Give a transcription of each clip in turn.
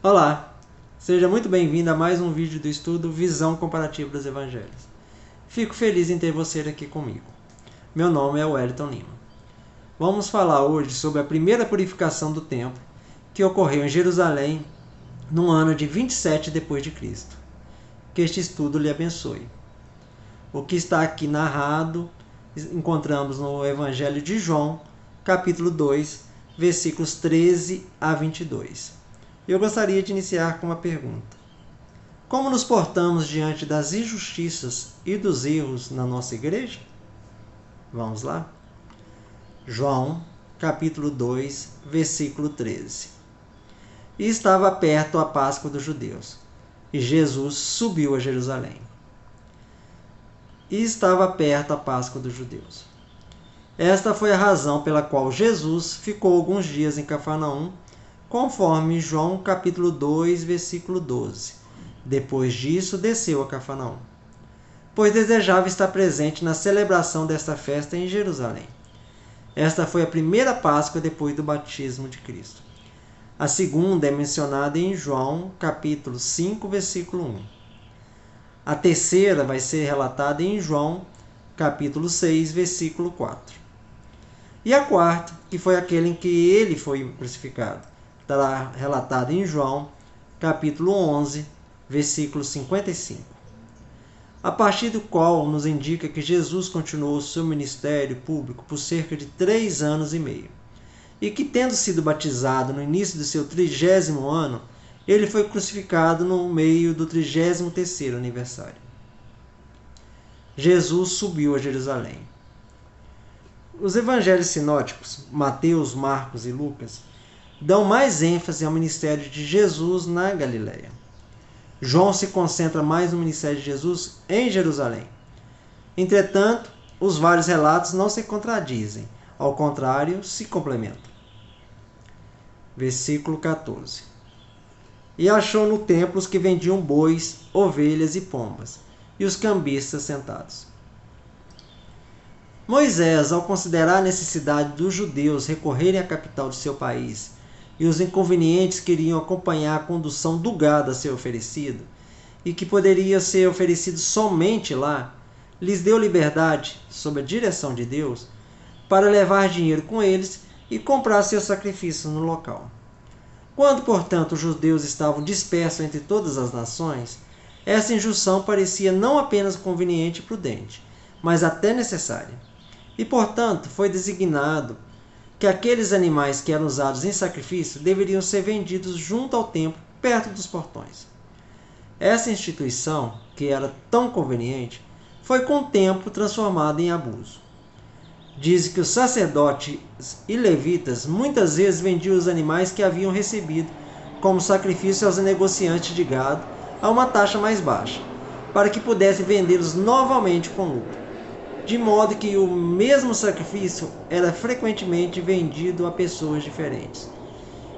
Olá, seja muito bem-vindo a mais um vídeo do estudo Visão Comparativa dos Evangelhos. Fico feliz em ter você aqui comigo. Meu nome é Wellington Lima. Vamos falar hoje sobre a primeira purificação do templo que ocorreu em Jerusalém no ano de 27 depois de Cristo. Que este estudo lhe abençoe. O que está aqui narrado encontramos no Evangelho de João, capítulo 2, versículos 13 a 22. Eu gostaria de iniciar com uma pergunta. Como nos portamos diante das injustiças e dos erros na nossa igreja? Vamos lá? João, capítulo 2, versículo 13. E estava perto a Páscoa dos judeus, e Jesus subiu a Jerusalém. E estava perto a Páscoa dos judeus. Esta foi a razão pela qual Jesus ficou alguns dias em Cafarnaum, conforme João capítulo 2, versículo 12. Depois disso, desceu a Cafarnaum, pois desejava estar presente na celebração desta festa em Jerusalém. Esta foi a primeira Páscoa depois do batismo de Cristo. A segunda é mencionada em João capítulo 5, versículo 1. A terceira vai ser relatada em João capítulo 6, versículo 4. E a quarta, que foi aquele em que ele foi crucificado, estará relatada em João capítulo 11, versículo 55. A partir do qual nos indica que Jesus continuou seu ministério público por cerca de 3 anos e meio. E que, tendo sido batizado no início do seu 30º ano, ele foi crucificado no meio do 33º aniversário. Jesus subiu a Jerusalém. Os evangelhos sinóticos, Mateus, Marcos e Lucas, dão mais ênfase ao ministério de Jesus na Galiléia. João se concentra mais no ministério de Jesus em Jerusalém. Entretanto, os vários relatos não se contradizem, ao contrário, se complementam. Versículo 14. E achou no templo os que vendiam bois, ovelhas e pombas, e os cambistas sentados. Moisés, ao considerar a necessidade dos judeus recorrerem à capital de seu país e os inconvenientes que iriam acompanhar a condução do gado a ser oferecido, e que poderia ser oferecido somente lá, lhes deu liberdade, sob a direção de Deus, para levar dinheiro com eles e comprar seus sacrifícios no local. Quando, portanto, os judeus estavam dispersos entre todas as nações, essa injunção parecia não apenas conveniente e prudente, mas até necessária. E, portanto, foi designado que aqueles animais que eram usados em sacrifício deveriam ser vendidos junto ao templo, perto dos portões. Essa instituição, que era tão conveniente, foi com o tempo transformada em abuso. Diz que os sacerdotes e levitas muitas vezes vendiam os animais que haviam recebido como sacrifício aos negociantes de gado a uma taxa mais baixa, para que pudessem vendê-los novamente com lucro, de modo que o mesmo sacrifício era frequentemente vendido a pessoas diferentes,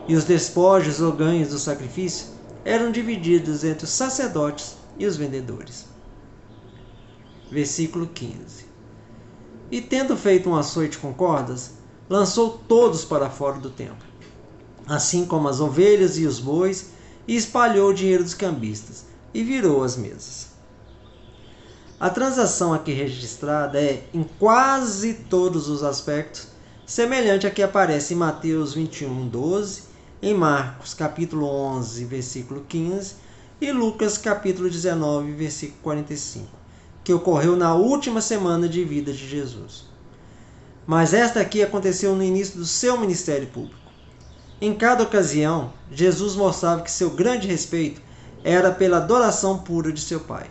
e os despojos ou ganhos do sacrifício eram divididos entre os sacerdotes e os vendedores. Versículo 15. E tendo feito um açoite com cordas, lançou todos para fora do templo, assim como as ovelhas e os bois, e espalhou o dinheiro dos cambistas, e virou as mesas. A transação aqui registrada é, em quase todos os aspectos, semelhante à que aparece em Mateus 21, 12, em Marcos capítulo 11, versículo 15, e Lucas capítulo 19, versículo 45. Que ocorreu na última semana de vida de Jesus. Mas esta aqui aconteceu no início do seu ministério público. Em cada ocasião, Jesus mostrava que seu grande respeito era pela adoração pura de seu Pai.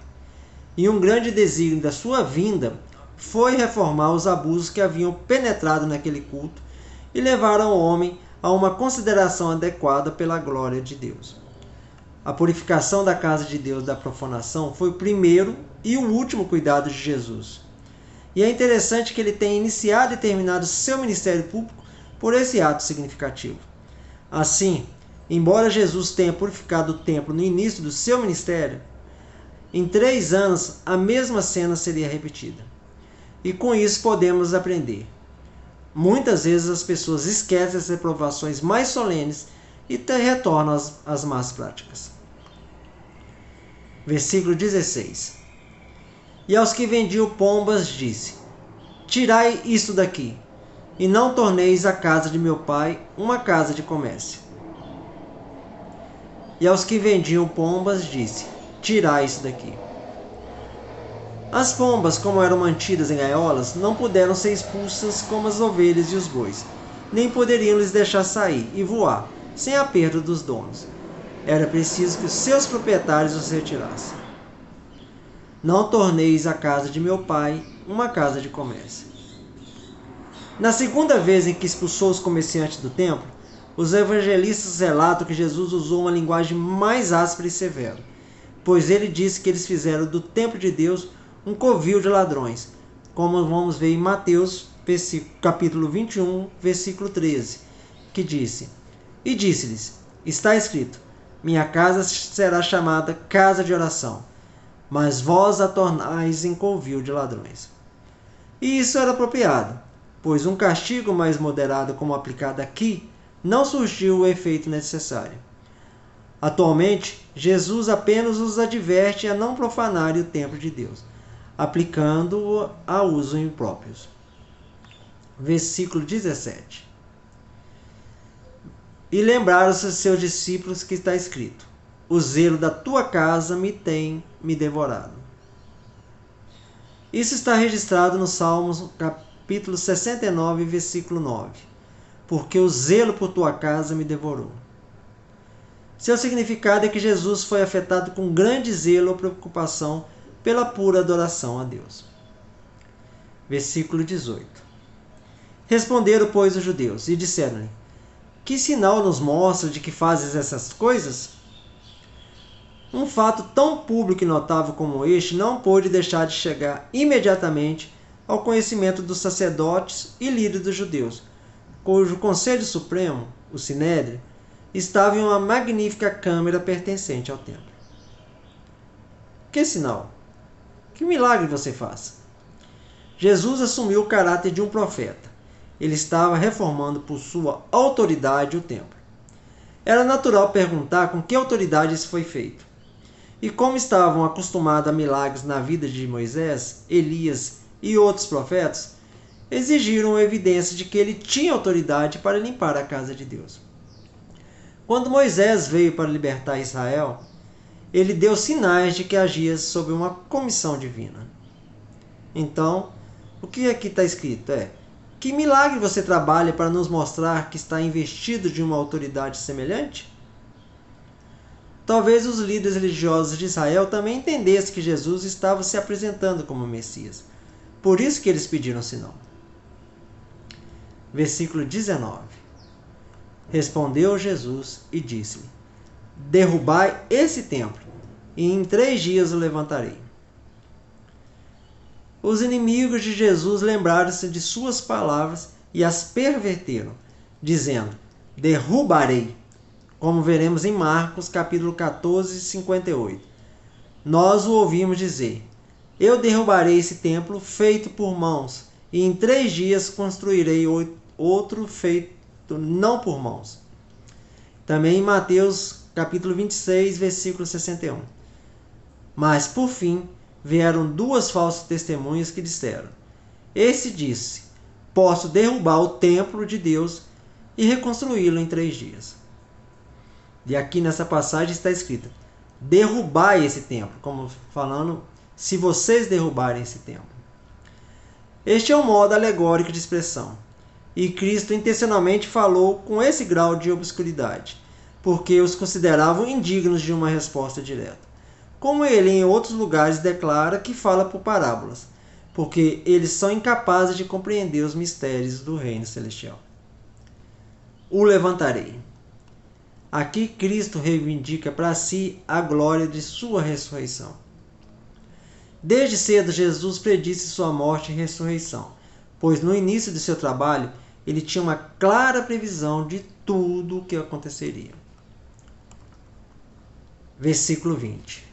E um grande desígnio da sua vinda foi reformar os abusos que haviam penetrado naquele culto e levaram o homem a uma consideração adequada pela glória de Deus. A purificação da casa de Deus da profanação foi o primeiro e o último cuidado de Jesus. E é interessante que ele tenha iniciado e terminado seu ministério público por esse ato significativo. Assim, embora Jesus tenha purificado o templo no início do seu ministério, em 3 anos a mesma cena seria repetida. E com isso podemos aprender. Muitas vezes as pessoas esquecem as reprovações mais solenes e retornam às más práticas. Versículo 16. E aos que vendiam pombas disse: tirai isto daqui, e não torneis a casa de meu pai uma casa de comércio. E aos que vendiam pombas disse: tirai isso daqui. As pombas, como eram mantidas em gaiolas, não puderam ser expulsas como as ovelhas e os bois, nem poderiam lhes deixar sair e voar, sem aperto dos donos. Era preciso que os seus proprietários os retirassem. Não torneis a casa de meu pai uma casa de comércio. Na segunda vez em que expulsou os comerciantes do templo, os evangelistas relatam que Jesus usou uma linguagem mais áspera e severa, pois ele disse que eles fizeram do templo de Deus um covil de ladrões, como vamos ver em Mateus, capítulo 21, versículo 13, que disse: e disse-lhes, está escrito, minha casa será chamada casa de oração, mas vós a tornais em covil de ladrões. E isso era apropriado, pois um castigo mais moderado como aplicado aqui, não surgiu o efeito necessário. Atualmente, Jesus apenas os adverte a não profanarem o templo de Deus, aplicando-o a usos impróprios. Versículo 17. E lembraram-se seus discípulos que está escrito: o zelo da tua casa me tem devorado. Isso está registrado no Salmos, capítulo 69, versículo 9. Porque o zelo por tua casa me devorou. Seu significado é que Jesus foi afetado com grande zelo ou preocupação pela pura adoração a Deus. Versículo 18. Responderam, pois, os judeus, e disseram-lhe: que sinal nos mostra de que fazes essas coisas? Um fato tão público e notável como este não pôde deixar de chegar imediatamente ao conhecimento dos sacerdotes e líderes dos judeus, cujo Conselho Supremo, o Sinédrio, estava em uma magnífica câmara pertencente ao templo. Que sinal? Que milagre você faz? Jesus assumiu o caráter de um profeta. Ele estava reformando por sua autoridade o templo. Era natural perguntar com que autoridade isso foi feito. E como estavam acostumados a milagres na vida de Moisés, Elias e outros profetas, exigiram evidência de que ele tinha autoridade para limpar a casa de Deus. Quando Moisés veio para libertar Israel, ele deu sinais de que agia sob uma comissão divina. Então, o que aqui está escrito é: que milagre você trabalha para nos mostrar que está investido de uma autoridade semelhante? Talvez os líderes religiosos de Israel também entendessem que Jesus estava se apresentando como Messias. Por isso que eles pediram sinal. Versículo 19. Respondeu Jesus e disse-lhe: derrubai esse templo, e em 3 dias o levantarei. Os inimigos de Jesus lembraram-se de suas palavras e as perverteram, dizendo: derrubarei, como veremos em Marcos, capítulo 14, 58. Nós o ouvimos dizer: eu derrubarei esse templo feito por mãos, e em 3 dias construirei outro feito não por mãos. Também em Mateus, capítulo 26, versículo 61. Mas, por fim, vieram 2 falsas testemunhas que disseram: esse disse: posso derrubar o templo de Deus e reconstruí-lo em 3 dias. E aqui nessa passagem está escrito: derrubai esse templo, como falando, se vocês derrubarem esse templo. Este é um modo alegórico de expressão, e Cristo intencionalmente falou com esse grau de obscuridade, porque os consideravam indignos de uma resposta direta. Como ele em outros lugares declara que fala por parábolas, porque eles são incapazes de compreender os mistérios do reino celestial. O levantarei. Aqui Cristo reivindica para si a glória de sua ressurreição. Desde cedo Jesus predisse sua morte e ressurreição, pois no início de seu trabalho ele tinha uma clara previsão de tudo o que aconteceria. Versículo 20.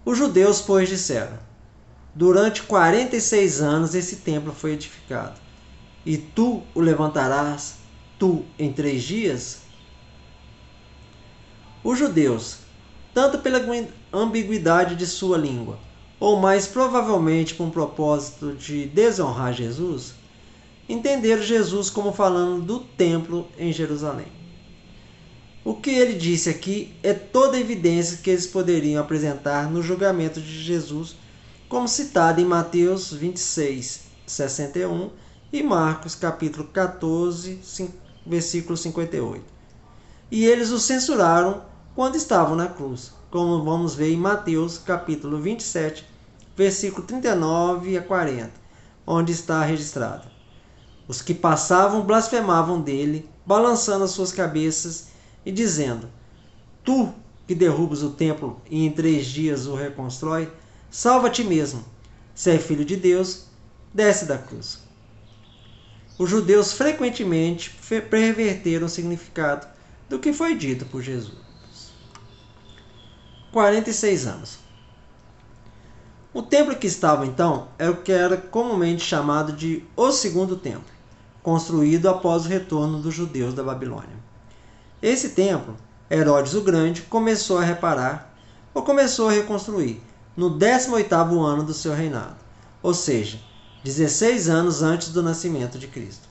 Os judeus, pois, disseram: durante 46 anos esse templo foi edificado, e tu o levantarás, tu, em 3 dias? Os judeus, tanto pela ambiguidade de sua língua, ou mais provavelmente com o propósito de desonrar Jesus, entenderam Jesus como falando do templo em Jerusalém. O que ele disse aqui é toda a evidência que eles poderiam apresentar no julgamento de Jesus, como citado em Mateus 26, 61 e Marcos capítulo 14, versículo 58. E eles o censuraram quando estavam na cruz, como vamos ver em Mateus capítulo 27, versículo 39 a 40, onde está registrado: os que passavam blasfemavam dele, balançando as suas cabeças e dizendo: tu que derrubas o templo e em 3 dias o reconstrói, salva a ti mesmo. Se é filho de Deus, desce da cruz. Os judeus frequentemente perverteram o significado do que foi dito por Jesus. 46 anos. O templo que estava então é o que era comumente chamado de o segundo templo, construído após o retorno dos judeus da Babilônia. Esse templo, Herodes o Grande começou a reparar, ou começou a reconstruir, no 18º ano do seu reinado, ou seja, 16 anos antes do nascimento de Cristo.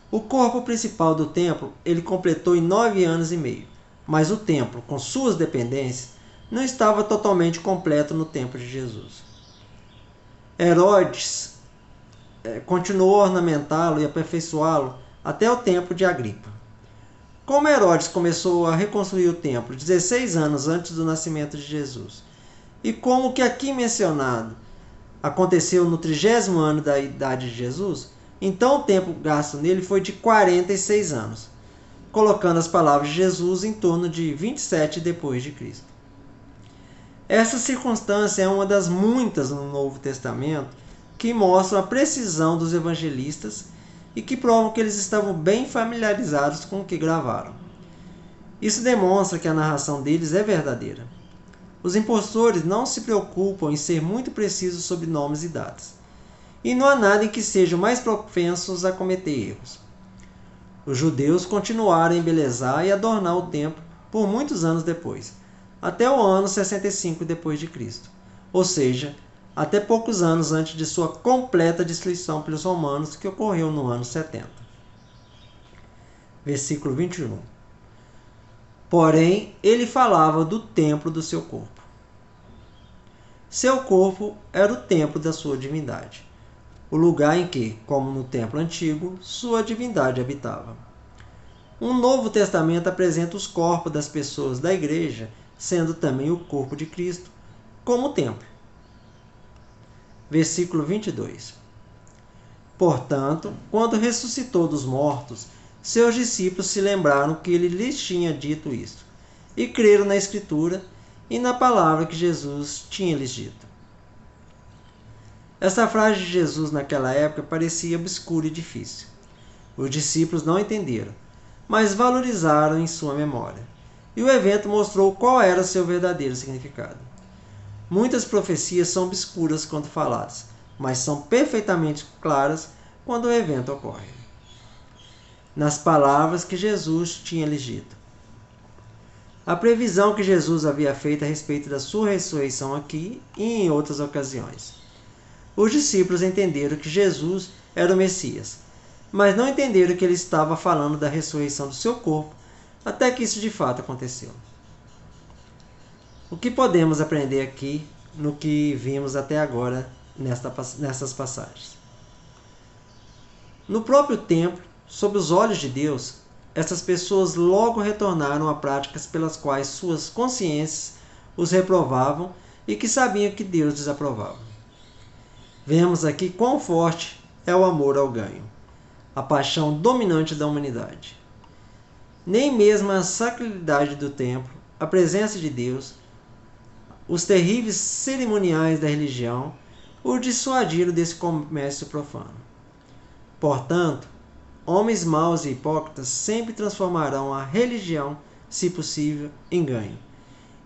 O corpo principal do templo ele completou em 9 anos e meio, mas o templo, com suas dependências, não estava totalmente completo no tempo de Jesus. Herodes continuou a ornamentá-lo e aperfeiçoá-lo até o tempo de Agripa. Como Herodes começou a reconstruir o templo 16 anos antes do nascimento de Jesus, e como o que aqui mencionado aconteceu no 30º ano da idade de Jesus, então o tempo gasto nele foi de 46 anos, colocando as palavras de Jesus em torno de 27 depois de Cristo. Essa circunstância é uma das muitas no Novo Testamento que mostram a precisão dos evangelistas e que provam que eles estavam bem familiarizados com o que gravaram. Isso demonstra que a narração deles é verdadeira. Os impostores não se preocupam em ser muito precisos sobre nomes e datas, e não há nada em que sejam mais propensos a cometer erros. Os judeus continuaram a embelezar e adornar o templo por muitos anos depois, até o ano 65 depois de Cristo, ou seja, até poucos anos antes de sua completa destruição pelos romanos, que ocorreu no ano 70. Versículo 21. Porém, ele falava do templo do seu corpo. Seu corpo era o templo da sua divindade, o lugar em que, como no templo antigo, sua divindade habitava. Um Novo Testamento apresenta os corpos das pessoas da igreja, sendo também o corpo de Cristo, como templo. Versículo 22. Portanto, quando ressuscitou dos mortos, seus discípulos se lembraram que ele lhes tinha dito isto, e creram na Escritura e na palavra que Jesus tinha lhes dito. Essa frase de Jesus naquela época parecia obscura e difícil. Os discípulos não entenderam, mas valorizaram em sua memória, e o evento mostrou qual era seu verdadeiro significado. Muitas profecias são obscuras quando faladas, mas são perfeitamente claras quando o evento ocorre. Nas palavras que Jesus tinha lhes dito. A previsão que Jesus havia feito a respeito da sua ressurreição aqui e em outras ocasiões. Os discípulos entenderam que Jesus era o Messias, mas não entenderam que ele estava falando da ressurreição do seu corpo, até que isso de fato aconteceu. O que podemos aprender aqui no que vimos até agora nessas passagens? No próprio templo, sob os olhos de Deus, essas pessoas logo retornaram a práticas pelas quais suas consciências os reprovavam e que sabiam que Deus desaprovava. Vemos aqui quão forte é o amor ao ganho, a paixão dominante da humanidade. Nem mesmo a sacralidade do templo, a presença de Deus, os terríveis cerimoniais da religião o dissuadiram desse comércio profano. Portanto, homens maus e hipócritas sempre transformarão a religião, se possível, em ganho.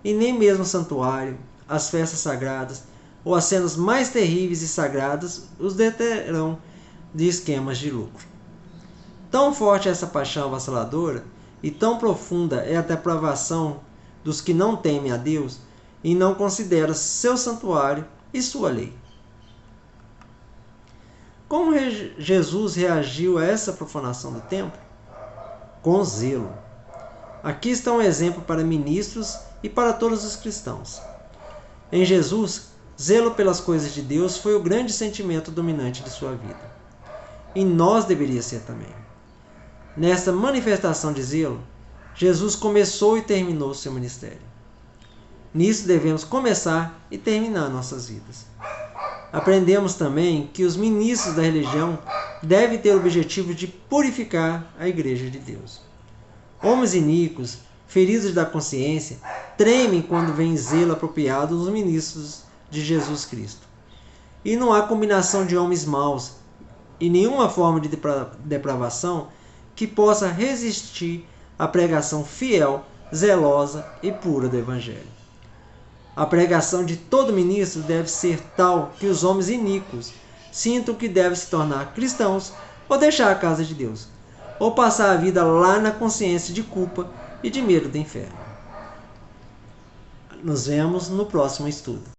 E nem mesmo o santuário, as festas sagradas ou as cenas mais terríveis e sagradas os deterão de esquemas de lucro. Tão forte é essa paixão avassaladora e tão profunda é a depravação dos que não temem a Deus e não consideram seu santuário e sua lei. Como Jesus reagiu a essa profanação do templo? Com zelo. Aqui está um exemplo para ministros e para todos os cristãos. Em Jesus, zelo pelas coisas de Deus foi o grande sentimento dominante de sua vida. E nós deveria ser também. Nesta manifestação de zelo, Jesus começou e terminou seu ministério. Nisso devemos começar e terminar nossas vidas. Aprendemos também que os ministros da religião devem ter o objetivo de purificar a Igreja de Deus. Homens iníquos, feridos da consciência, tremem quando veem zelo apropriado dos ministros de Jesus Cristo. E não há combinação de homens maus e nenhuma forma de depravação que possa resistir à pregação fiel, zelosa e pura do Evangelho. A pregação de todo ministro deve ser tal que os homens iníquos sintam que devem se tornar cristãos ou deixar a casa de Deus, ou passar a vida lá na consciência de culpa e de medo do inferno. Nos vemos no próximo estudo.